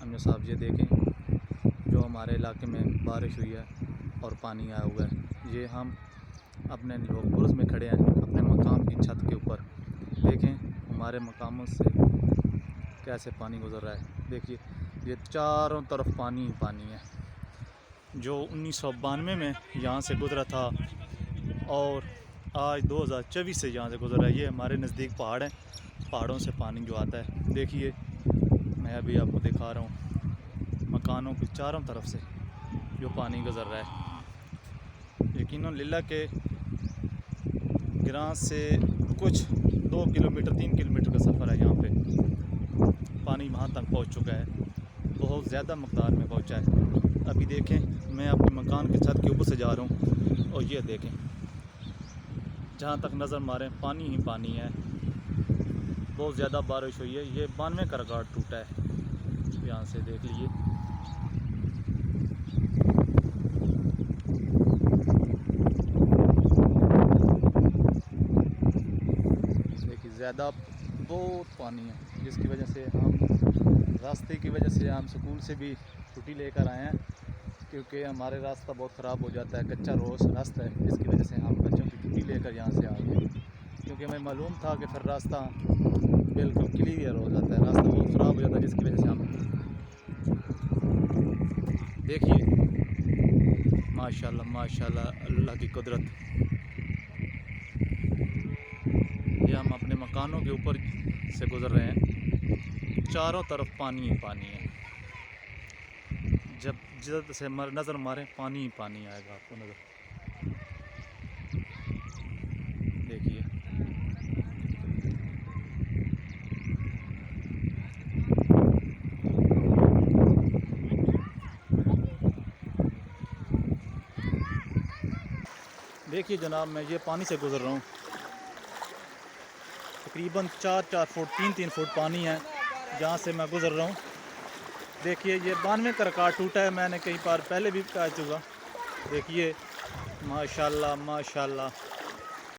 अमीर साहब ये देखें जो हमारे इलाके में बारिश हुई है और पानी आया हुआ है। ये हम अपने लोग में खड़े हैं अपने मकाम की छत के ऊपर। देखें हमारे मकामों से कैसे पानी गुजर रहा है। देखिए ये चारों तरफ पानी ही पानी है। जो 1992 में यहाँ से गुजरा था और आज 2024 से यहाँ से गुजर रहा है। ये हमारे नज़दीक पहाड़ हैं, पहाड़ों से पानी जो आता है। देखिए मैं अभी आपको दिखा रहा हूँ मकानों के चारों तरफ से जो पानी गुजर रहा है। यकीनन लिल्लाह के गिरां से कुछ 2 किलोमीटर 3 किलोमीटर का सफ़र है। यहाँ पे पानी वहाँ तक पहुँच चुका है, बहुत ज़्यादा मकदार में पहुँचा है। अभी देखें मैं अपने मकान के छत के ऊपर से जा रहा हूँ और ये देखें जहाँ तक नज़र मारें पानी ही पानी है। बहुत ज़्यादा बारिश हुई है। ये 92 का रिकॉर्ड टूटा है। यहाँ से देख लीजिए ज़्यादा बहुत पानी है, जिसकी वजह से हम रास्ते की वजह से हम स्कूल से भी छुट्टी लेकर आए हैं, क्योंकि हमारे रास्ता बहुत ख़राब हो जाता है, कच्चा रास्ता है। जिसकी वजह से हम बच्चों की छुट्टी लेकर यहाँ से आ गए, क्योंकि हमें मालूम था कि फिर रास्ता बिल्कुल क्लियर हो जाता है, रास्ता बहुत ख़राब हो जाता है। जिसकी वजह से हम देखिए माशाल्लाह माशाल्लाह अल्लाह की कुदरत। ये हम अपने मकानों के ऊपर से गुज़र रहे हैं, चारों तरफ पानी ही पानी है। जब जिधर से नज़र मारें पानी ही पानी आएगा आपको नज़र। देखिए देखिए जनाब मैं ये पानी से गुज़र रहा हूँ। तकरीबन 4-4 फुट 3-3 फुट पानी है जहाँ से मैं गुज़र रहा हूँ। देखिए ये 92 का रिकॉर्ड टूटा है, मैंने कई बार पहले भी कह चुका। देखिए माशाल्लाह माशाल्लाह।